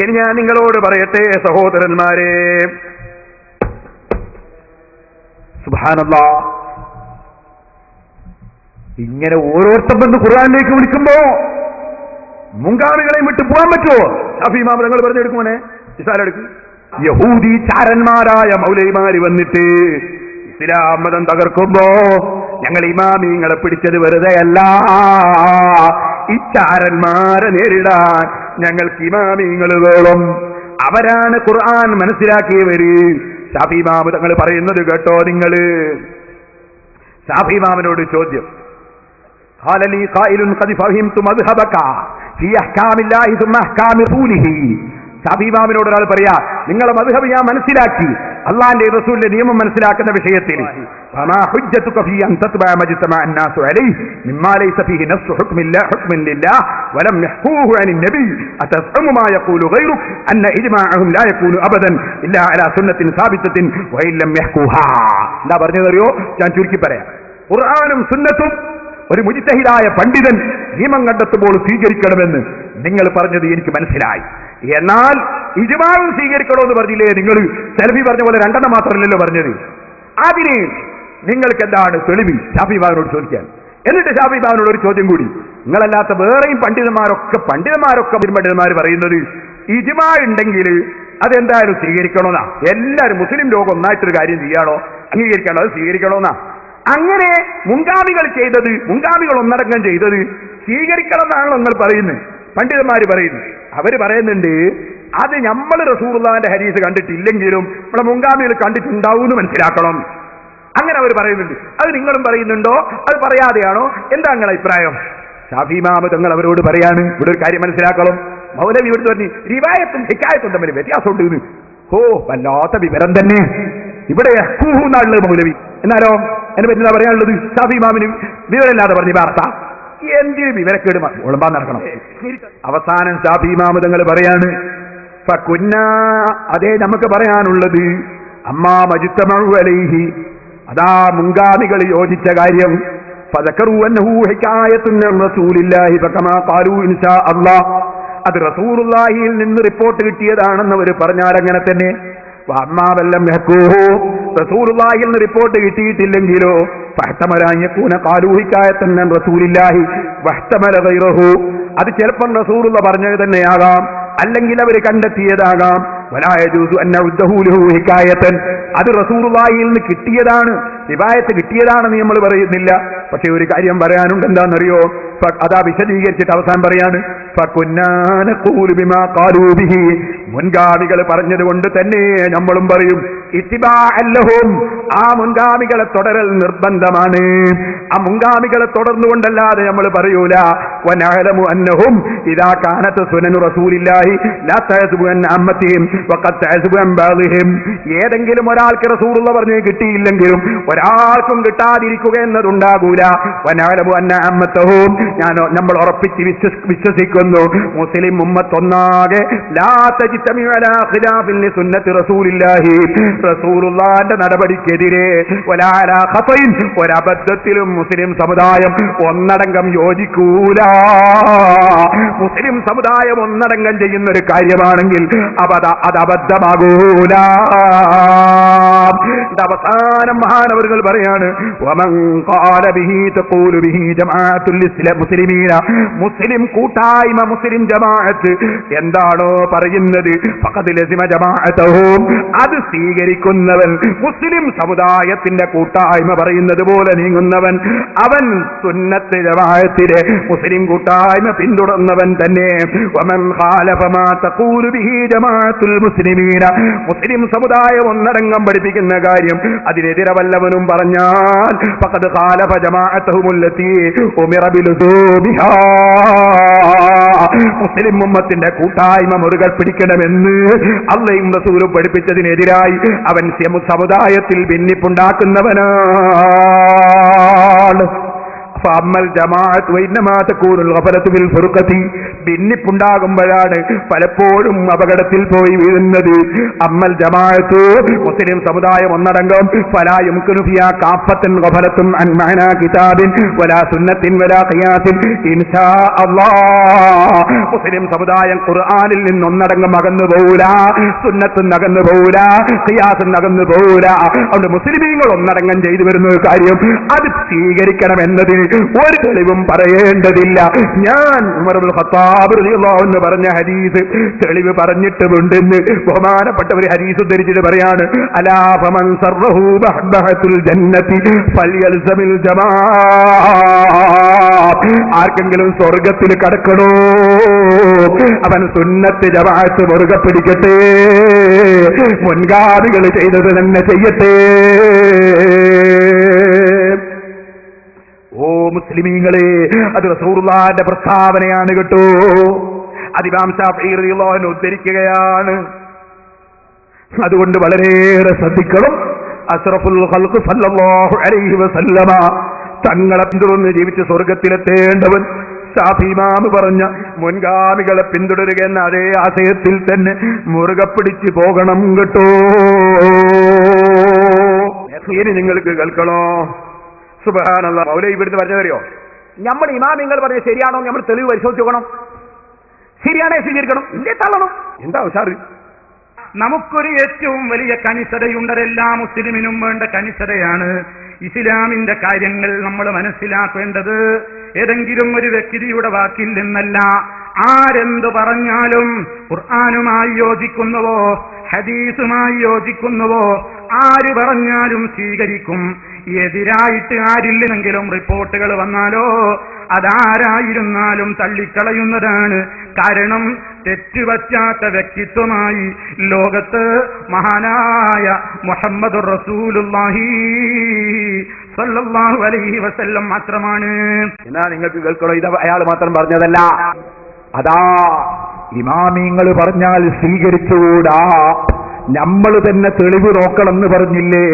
ഇനി ഞാൻ നിങ്ങളോട് പറയട്ടെ സഹോദരന്മാരെ, സുബ്ഹാനല്ലാഹ്, ഇങ്ങനെ ഓരോരുത്തർ വന്ന് ഖുർആനിലേക്ക് വിളിക്കുമ്പോ മുൻഗാമികളെയും വിട്ട് പോകാൻ പറ്റുമോ? ഷാഫി ഇമാം തങ്ങൾ പറഞ്ഞെടുക്കുമോനെ, ഇസാലെടുക്കും. യഹൂദി ചാരന്മാരായ മൗലവിമാര് വന്നിട്ട് ഇസ്ലാം മതം തകർക്കുമ്പോ ഞങ്ങൾ ഇമാമിങ്ങളെ പിടിച്ചത് വെറുതെയല്ല, ഈ ചാരന്മാരെ നേരിടാൻ ഞങ്ങൾക്ക് ഇമാമിങ്ങൾ വേണം. അവരാണ് ഖുർആൻ മനസ്സിലാക്കിയവര്. ഷാഫി ഇമാം തങ്ങൾ പറയുന്നത് കേട്ടോ നിങ്ങള്. ഷാഫി ഇമാമിനോട് ചോദ്യം, ഖാല ലീ ഖായിലുൻ ഖദ് ഫഹിംതു മദ്ഹബക ഫീ അഹ്കാമില്ലാഹി സുമ്മ അഹ്കാമി റസൂലിഹി. ഷാഫി ഇമാമിനോട് ഒരാൾ പറയാ, നിങ്ങളെ മദ്ഹബ് ഞാൻ മനസ്സിലാക്കി, അള്ളാന്റെ റസൂലിന്റെ നിയമം മനസ്സിലാക്കുന്ന വിഷയത്തിൽ ഫമാ ഹുജ്ജതുക ഫീ അൻ തത്ബഅ മജ്തമഅ അന്നാസു അലൈഹി മിമ്മാ ലൈസ ഫീഹി നഫ്സു ഹുക്മിൻ ലില്ലാഹ് വലം യഹ്കൂഹു അനിൻ നബി അതസ്ഉമു മാ യഖൂലു ഗൈറുക അന്ന ഇജ്മാഅഹും ലാ യകൂനു അബദൻ ഇല്ലാ അലാ സുന്നത്തിൻ സാബിതത്തിൻ വഇൻ ലം യഹ്കൂഹാ. എന്താ പറഞ്ഞതറിയോ? ഞാൻ ചുരുക്കി പറയാം. ഖുർആനും സുന്നത്തും ഒരു മുജ്തഹിദായ പണ്ഡിതൻ നിയമം കണ്ടെത്തുമ്പോൾ സ്വീകരിക്കണമെന്ന് നിങ്ങൾ പറഞ്ഞത് എനിക്ക് മനസ്സിലായി. എന്നാൽ ഇജ്മാഉം സ്വീകരിക്കണമെന്ന് പറഞ്ഞില്ലേ നിങ്ങൾ? സലഫി പറഞ്ഞ പോലെ രണ്ടെണ്ണം മാത്രമല്ലല്ലോ പറഞ്ഞത്. അതിന് നിങ്ങൾക്ക് എന്താണ് തെളിവ്? ഷാഫി ഇമാമിനോട് ചോദിക്കാൻ. എന്നിട്ട് ഷാഫി ഇമാമിനോട് ഒരു ചോദ്യം കൂടി, നിങ്ങളല്ലാത്ത വേറെയും പണ്ഡിതന്മാരൊക്കെ പണ്ഡിതന്മാർ പറയുന്നത് ഇജ്മാ ഉണ്ടെങ്കിൽ അതെന്തായാലും സ്വീകരിക്കണമെന്നാ. എല്ലാവരും മുസ്ലിം ലോകം ഒന്നായിട്ടൊരു കാര്യം ചെയ്യാണോ അംഗീകരിക്കണോ അത് സ്വീകരിക്കണമെന്നാ. അങ്ങനെ മുൻഗാമികൾ ചെയ്തത്, മുൻഗാമികൾ ഒന്നടങ്കം ചെയ്തത് സ്വീകരിക്കണം എന്നാണല്ലോ നിങ്ങൾ പറയുന്നത്, പണ്ഡിതന്മാർ പറയുന്നു. അവര് പറയുന്നുണ്ട് അത് നമ്മൾ റസൂലുള്ളാഹിന്റെ ഹദീസ് കണ്ടിട്ടില്ലെങ്കിലും നമ്മുടെ മുൻഗാമികൾ കണ്ടിട്ടുണ്ടാവും മനസ്സിലാക്കണം. അങ്ങനെ അവർ പറയുന്നുണ്ട്. അത് നിങ്ങളും പറയുന്നുണ്ടോ? അത് പറയാതെയാണോ? എന്താ നിങ്ങളുടെ അഭിപ്രായം? ഷാഫി ഇമാം തങ്ങൾ അവരോട് പറയാണ്, ഇവിടെ ഒരു കാര്യം മനസ്സിലാക്കണം. മൗലവി ഇവിടുന്ന് പറഞ്ഞു റിവായത്തും ഹിക്കായത്തും തമ്മിൽ വ്യത്യാസമുണ്ട് എന്ന്. ഓ, വല്ലാത്ത വിവരം തന്നെ. ഇവിടെ എന്നാണുള്ളത് മൗലവി, എന്നാലോ എന്നെ പറ്റി എന്താ പറയാനുള്ളത്? ഷാഫി ഇമാമിന് വിവരമില്ലാതെ പറഞ്ഞു വാർത്ത. എന്തിന് വിവരക്കേട് ഉളമ്പാൻ നടക്കണം? അവസാനം ഷാഫി ഇമാം തങ്ങൾ പറയാണ്, അതേ നമുക്ക് പറയാനുള്ളത് അമ്മാ മജ്തമഉ അലൈഹി, അതാ മുൻഗാമികൾ യോജിച്ച കാര്യം. ഫദക്കറു അന്നഹു ഹികായത്തുൻ മിൻ റസൂലില്ലാഹി ഫകമാ ഖാലു ഇൻഷാ അല്ലാഹ്, അത് റസൂലുള്ളാഹിയിൽ നിന്ന് റിപ്പോർട്ട് കിട്ടിയതാണെന്ന് അവർ പറഞ്ഞാൽ അങ്ങനെ തന്നെ. വഅമ്മാ വല്ലം യഹ്കൂഹു, റസൂലുള്ളാഹിയിൽ നിന്ന് റിപ്പോർട്ട് കിട്ടിയിട്ടില്ലെങ്കിലോ ഫഹ്തമല അൻ യകൂന ഖാലു ഹികായത്തുൻ മിൻ റസൂലില്ലാഹി വഹ്തമല ഗൈറഹു, അത് ചിലപ്പോൾ റസൂലുള്ള പറഞ്ഞത് തന്നെയാകാം, അല്ലെങ്കിൽ അവർ കണ്ടെത്തിയതാകാം. വലാ യജൂസു അൻ നഉദ്ദഹു ലഹു ഹികായത്തൻ, അത് റസൂലുള്ളാഹിയിൽ നിന്ന് കിട്ടിയതാണ്, റിവായത്ത് കിട്ടിയതാണെന്ന് നമ്മൾ പറയുന്നില്ല. പക്ഷെ ഒരു കാര്യം പറയാനുണ്ട്, എന്താണെന്നറിയോ? അതാ വിശദീകരിച്ചിട്ട് അവസാനം പറയാണ്, ഫകുന്നാ നഖൂലു ബിമാ ഖാലൂ ബിഹി, മുൻഗാമികൾ പറഞ്ഞത് കൊണ്ട് തന്നെ നമ്മളും പറയും. ഇത്തിബാഅൻ ലഹും, ആ മുൻഗാമികളെ തുടരൽ നിർബന്ധമാണ്. ആ മുൻഗാമികളെ തുടർന്നുകൊണ്ടല്ലാതെ നമ്മൾ പറയൂല. വനഅലമു അന്നഹും ഇദാ കാനത് സുനനു റസൂലില്ലാഹി ലാ തഅസുബു അൻ അമ്മത്തിഹിം വഖദ് തഅസുബു അൻ ബഅദിഹിം, ഏതെങ്കിലും ഒരാൾക്ക് റസൂലുള്ള പറഞ്ഞു കിട്ടിയില്ലെങ്കിലും ഒരാൾക്കും കിട്ടാതിരിക്കുക എന്നതുണ്ടാകൂല. വനഅലമു അന്ന അമ്മത്തഹും, നമ്മൾ ഉറപ്പിച്ച് വിശ്വസിക്കുന്നു, മുസ്ലിം ഉമ്മത്ത് ഒന്നാകെ ലാ തജ്തമിഉ അലാ ഖിലാഫിൻ ലിസുന്നത്തി റസൂലില്ലാഹി, റസൂലുള്ളാഹിന്റെ നടപടിക്കെതിരെ വലാ അലാ ഖതഇൻ, ഒരബദ്ധത്തിലും മുസ്ലിം സമുദായം ഒന്നടങ്കം യോജിക്കൂല. മുസ്ലിം സമുദായം ഒന്നടങ്കം ചെയ്യുന്ന ഒരു കാര്യമാണെങ്കിൽ അത് അബദ്ധമാകൂല. അവസാനം മഹാനവറുകൾ പറയാണ്, വമൻ ഖാല ബിഹി തഖൂലു ബിഹി ജമാഅത്തുൽ മുസ്ലിമീന, മുസ്ലിം കൂട്ടായ്മ, മുസ്ലിം ജമാഅത്ത് എന്താണോ പറയുന്നത് ഫഖദ് ലസിമ ജമാഅതഹും, അത് സ്വീകരിക്കുന്നവൻ, മുസ്ലിം സമുദായത്തിന്റെ കൂട്ടായ്മ പറയുന്നത് പോലെ നീങ്ങുന്നവൻ, അവൻ സുന്നത്ത് ജമാഅത്തിലെ മുസ്ലിം കൂട്ടായ്മ പിന്തുടർന്നവൻ തന്നെ. വമൻ ഖാലഫ മാ തഖൂലു ബിഹി ജമാഅത്തുൽ മുസ്ലിമീന, മുസ്ലിം സമുദായം ഒന്നടങ്കം പഠിപ്പിക്കുന്ന കാര്യം അതിനെതിരെ വല്ലവനും പറഞ്ഞാൽ ഫഖദ് ഖാലഫ ജമാഅതഹുമുല്ലതി ഉമിറ ബിലുസൂബിഹാ, മുസ്ലിം ഉമ്മത്തിന്റെ കൂട്ടായ്മ മുറുകെ പിടിക്കണമെന്ന് അല്ലാഹുവും റസൂലും പഠിപ്പിച്ചതിനെതിരായി അവൻ സമുദായത്തിൽ ഭിന്നിപ്പുണ്ടാക്കുന്നവനാണ്. ഫഅമ്മൽ ജമാഅത്ത് വഇന്നമാ തകൂനുൽ ഗഫലതു ബിൽ ഫുർഖതി, ഭിന്നിപ്പുണ്ടാകുമ്പോഴാണ് പലപ്പോഴും അപകടത്തിൽ പോയി വീഴുന്നത്. അമ്മൽ ജമാഅത്ത്, മുസ്ലിം സമുദായം ഒന്നടങ്കം, ഫലാ യുംകിനു ഫിഹാ കാഫത്തൻ ഗഫലത്തുൻ അൻ മഅനാ കിതാബിൻ വലാ സുന്നത്തിൻ വലാ ഖിയാസിൻ ഇൻഷാ അല്ലാഹ്. മുസ്ലിം സമുദായം ഖുർആനിൽ നിന്ന് ഒന്നടങ്കം അകന്നു പോകൂല, സുന്നത്തും അകന്നു പോകൂല, ഖിയാസും അകന്നു പോകൂല. അതുകൊണ്ട് മുസ്ലിമീങ്ങൾ ഒന്നടങ്കം ചെയ്തു വരുന്ന കാര്യം അത് സ്വീകരിക്കണമെന്നതിന് ഒരു തെളിവും പറയേണ്ടതില്ല. ഞാൻ ഉമർ ഇബ്നുൽ ഖത്താബ് റളിയല്ലാഹു അൻഹു പറഞ്ഞ ഹദീസ് തെളിവ് പറഞ്ഞിട്ടുണ്ടെന്ന് ബഹുമാനപ്പെട്ട ഒരു ഹദീസ് ഉദ്ധരിച്ചിട്ട് പറയാണ്, അലാ ഫമൻ സർറഹു ബഹബഹത്തുൽ ജന്നതി ഫൽയൽസമിൽ ജമാഅ. ആർക്കെങ്കിലും സ്വർഗ്ഗത്തിൽ കടക്കണോ അവൻ സുന്നത്ത് ജമാഅത്ത് മുറുകെ പിടിക്കട്ടെ, മുൻഗാമികൾ ചെയ്തത് തന്നെ ചെയ്യട്ടെ. ഓ മുസ്ലിമീങ്ങളെ, അത് റസൂലുള്ളാഹിന്റെ പ്രസ്താവനയാണ് കേട്ടോ. അത് ഇമാം ശാഫിഈ റളിയല്ലാഹു അൻഹു ഉദ്ധരിക്കുകയാണ്. അതുകൊണ്ട് വളരെയേറെ ശ്രദ്ധിക്കണം. അഷ്റഫുൽ ഖൽഖ് സല്ലല്ലാഹു അലൈഹി വസല്ലമ തങ്ങളെ പിന്തുടർന്ന് ജീവിച്ച് സ്വർഗത്തിലെത്തേണ്ടവൻ ശാഫിഈ ഇമാം പറഞ്ഞ മുൻഗാമികളെ പിന്തുടരുക എന്ന അതേ ആശയത്തിൽ തന്നെ മുറുകെ പിടിച്ച് പോകണം കേട്ടോ. ഇനി നിങ്ങൾക്ക് കേൾക്കണോ? സുബ്ഹാനല്ലാഹ്. മൗലവി ഇവിടുന്ന് പറഞ്ഞതറിയോ, നമ്മൾ ഇമാമിങ്ങൾ പറഞ്ഞ ശരിയാണോ നമ്മൾ തെളിവ് പരിശോധിച്ച് നോക്കണം. ശരിയാണേ സ്വീകരിക്കണം, ഇല്ലേ തള്ളണം. എന്താ ഉഷാറ്? നമുക്കൊരു ഏറ്റവും വലിയ കനിഷ്ഠതയുണ്ട്. എല്ലാ മുസ്ലിമിനും വേണ്ട കനിഷ്ഠതയാണ്. ഇസ്ലാമിന്റെ കാര്യങ്ങൾ നമ്മൾ മനസ്സിലാക്കേണ്ടത് ഏതെങ്കിലും ഒരു വ്യക്തിയുടെ വാക്കിൽ നിന്നല്ല. ആരെന്തു പറഞ്ഞാലും ഖുർആനുമായി യോജിക്കുന്നുവോ ഹദീസുമായി യോജിക്കുന്നുവോ ആര് പറഞ്ഞാലും സ്വീകരിക്കും. എതിരായിട്ട് ആരില്ലെങ്കിലും റിപ്പോർട്ടുകൾ വന്നാലോ അതാരായിരുന്നാലും തള്ളിക്കളയുന്നതാണ്. കാരണം തെറ്റുപറ്റാത്ത വ്യക്തിത്വമായി ലോകത്ത് മഹാനായ മുഹമ്മദുർ റസൂലുള്ളാഹി സ്വല്ലല്ലാഹു അലൈഹി വസല്ലം മാത്രമാണ്. എന്നാ നിങ്ങൾക്ക് കേൾക്കണോ, ഇത് അയാൾ മാത്രം പറഞ്ഞതല്ല. അതാ ഇമാമിങ്ങൾ പറഞ്ഞാൽ സ്വീകരിച്ചുകൂടാ, നമ്മൾ തന്നെ തെളിവ് നോക്കണമെന്ന് പറഞ്ഞില്ലേ?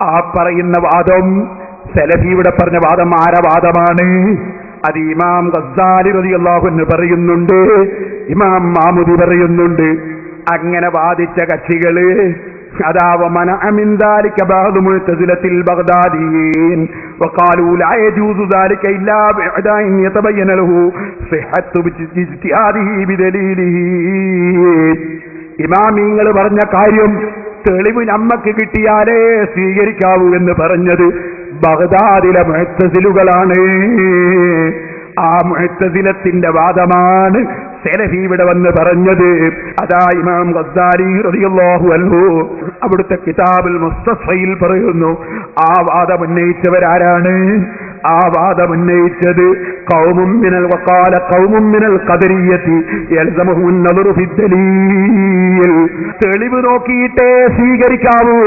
ആ പറയുന്ന വാദം സലഫിയുടെ പറഞ്ഞ വാദം ആരെ വാദമാണ്? അത് ഇമാം ഗസ്സാലി റളിയല്ലാഹു അൻഹു പറയുന്നുണ്ട്, ഇമാം മാമുദി പറയുന്നുണ്ട്. അങ്ങനെ വാദിച്ച കക്ഷികള് അതാ വമനഅ മിൻ ദാലിക ബഅദു മുഅ്തസിലത്തിൽ ബഗ്ദാദിയീൻ വഖാലൂ ലാ യജൂസു ദാലിക ഇല്ലാ ബിഅദാഇൻ യതബയ്യന ലഹു സിഹ്ഹത്തു ബിഇജ്തിഹാദിഹി ബിദലീലിഹി. ഇമാമിങ്ങൾ പറഞ്ഞ കാര്യം തെളിവ് നമ്മക്ക് കിട്ടിയാലേ സ്വീകരിക്കാവൂ എന്ന് പറഞ്ഞത് ബഗ്ദാദിലെ മുഅ്തസിലുകളാണ്. ആ മുഅ്തസിലത്തിന്റെ വാദമാണ് സലഫി ഇവിടെ വന്ന് പറഞ്ഞത്. അതാ ഇമാം ഗസ്സാലി റളിയല്ലാഹു അൻഹു അവിടുത്തെ കിതാബുൽ മുസ്തഫയിൽ പറയുന്നു, ആ വാദം ഉന്നയിച്ചവരാരാണ്? ആ വാദം ഉന്നയിച്ചത് ഖൗമും മിനൽ വഖാല ഖൗമും മിനൽ ഖദരിയ്യത്തി യൽസമുഹു നദറു ഫിദ്ദലീൽ. തെളിവ് നോക്കിയിട്ടേ സ്വീകരിക്കാവൂ,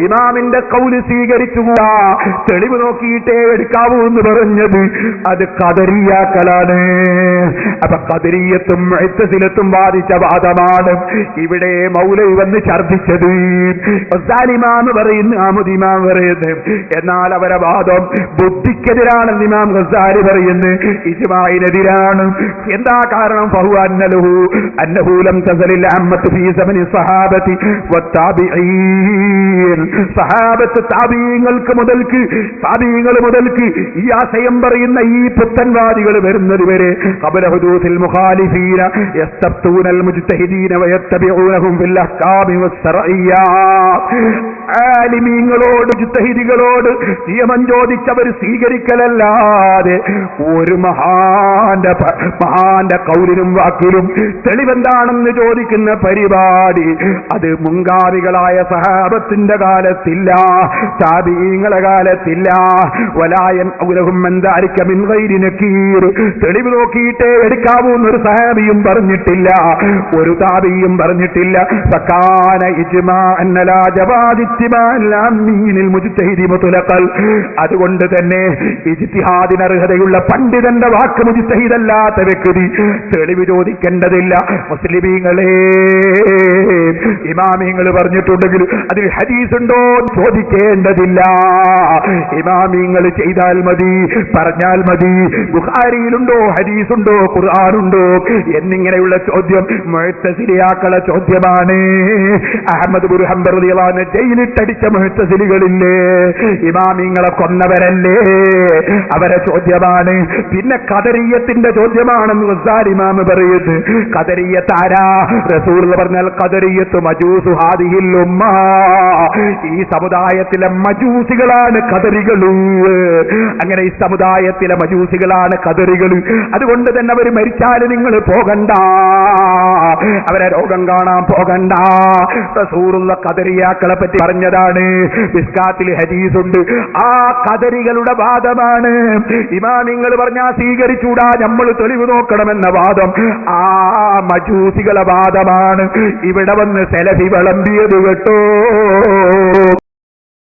ഇമാമിന്റെ ഖൗല് സ്വീകരിച്ചുകൂടാ, തെളിവ് നോക്കിയിട്ടേ എടുക്കാവൂ എന്ന് പറഞ്ഞത് അത് ഖദരിയാക്കളാണ്. അപ്പൊ ഖദരിയ്യത്തും മുഅ്തസിലത്തും വാദിച്ച വാദമാണ് ഇവിടെ മൗലവി വന്ന് ഛർദിച്ചത്. ഇമാം പറയുന്നു, ആമുദ് ഇമാം പറയുന്നു. എന്നാൽ അവരെ വാദം ബുദ്ധിക്കെതിരാണെന്ന് ഇമാം ഗസ്സാലി പറയുന്നു, ഇജ്മാഇനെതിരാണ്. എന്താ കാരണം? ഫഹുവ അന്നഹു ലം തസലിൽ അമ്മത്തു ഫീ സമനി സഹാബത്തി വത്താബിഈൻ. സഹാബത്ത് താബിഈങ്ങൾക്ക് മുതൽക്ക് ഈ ആശയം പറയുന്ന ഈ പുത്തൻവാദികൾ വരുന്നത് വരെ ഖബല ഹുദൂസിൽ മുഖാലിഫീന യസ്തബ്തൂനൽ മുജ്തഹിദീന വയത്തബിഊനഹും ഫിൽ അഹ്കാമി വസ്സറഇയ്യാത്ത്. ആലിമീങ്ങളോട് മുജ്തഹിദികളോട് നിയമം ചോദിച്ചവർ സ്വീകരിക്കലല്ലാതെ ഒരു മഹാന്റെ കൗലിനും വാക്കിലും തെളിവെന്താണെന്ന് ചോദിക്കുന്ന പരിപാടി അത് മുൻഗാമികളായ സഹാബത്തിന്റെ കാലത്തില്ല, താബിഈങ്ങളെ കാലത്തില്ല. വലായൻ ഔലഹും മൻ ദാലിക മിൻ ഗൈരി നകീർ. തെളിവ് നോക്കിയിട്ടേ എടുക്കാവൂ എന്നൊരു സഹാബിയും പറഞ്ഞിട്ടില്ല, ഒരു താബിയും പറഞ്ഞിട്ടില്ല. ഫകാന ഇജ്മാഅൻ ലാ ജവാദി ഇജ്തിമാഅൽ അമ്മീനിൽ മുജ്തഹിദി മുത്ലഖൽ. അതുകൊണ്ട് തന്നെ ഇജ്തിഹാദിന് അർഹതയുള്ള പണ്ഡിതന്റെ വാക്ക് മുജ്തഹിദല്ലാത്ത വ്യക്തി തെളിവ് ചോദിക്കേണ്ടതില്ല. മുസ്ലിമീങ്ങളെ, ഇമാമിങ്ങൾ പറഞ്ഞിട്ടുണ്ടെങ്കിൽ അതിൽ ഹദീസ് ഉണ്ടോ ചോദിക്കേണ്ടതില്ല. ഇമാമിങ്ങൾ ചെയ്താൽ മതി, പറഞ്ഞാൽ മതി. ബുഖാരിയിലുണ്ടോ, ഹദീസുണ്ടോ, ഖുർആനുണ്ടോ എന്നിങ്ങനെയുള്ള ചോദ്യം മുഅ്തസിലിയാക്കളെ ചോദ്യമാണ്. അഹ്മദ് ബിൻ ഹംബൽ റളിയല്ലാഹു അൻഹു ജയിലിട്ടടിച്ച മുഅ്തസിലികളില്ലേ, ഇമാമിങ്ങളെ കൊന്നവരല്ലേ, അവരെ ചോദ്യമാണ്. പിന്നെ ഖദരിയത്തിന്റെ ചോദ്യമാണെന്ന് ഗസാലി ഇമാം പറയുന്നു. ഖദരിയത്ത് ആരാ? റസൂൽ പറഞ്ഞാൽ ഖദരിയത്ത് മജൂസു ഹാദിഹിൽ ഉമ്മ, ഈ സമുദായത്തിലെ മജൂസികളാണ് ഖദരികൾ. അങ്ങനെ ഈ സമുദായത്തിലെ മജൂസികളാണ് ഖദരികൾ. അതുകൊണ്ട് തന്നെ അവർ മരിച്ചാൽ നിങ്ങൾ പോകണ്ട, അവരെ രോഗം കാണാൻ പോകണ്ട. റസൂലുള്ള ഖദരിയാക്കളെ പറ്റി പറഞ്ഞതാണ്. മിസ്കാത്തിൽ ഹദീസുണ്ട്. ആ ഖദരികളുടെ വാദമാണ് ഇമാമിങ്ങൾ പറഞ്ഞാൽ സ്വീകരിച്ചൂടാ, നമ്മൾ തെളിവ് നോക്കണമെന്ന വാദം ആ മജൂസികളെ വാദമാണ്. ഇവിടെ വന്ന് സെലഫി വിളമ്പിയത് കേട്ടോ.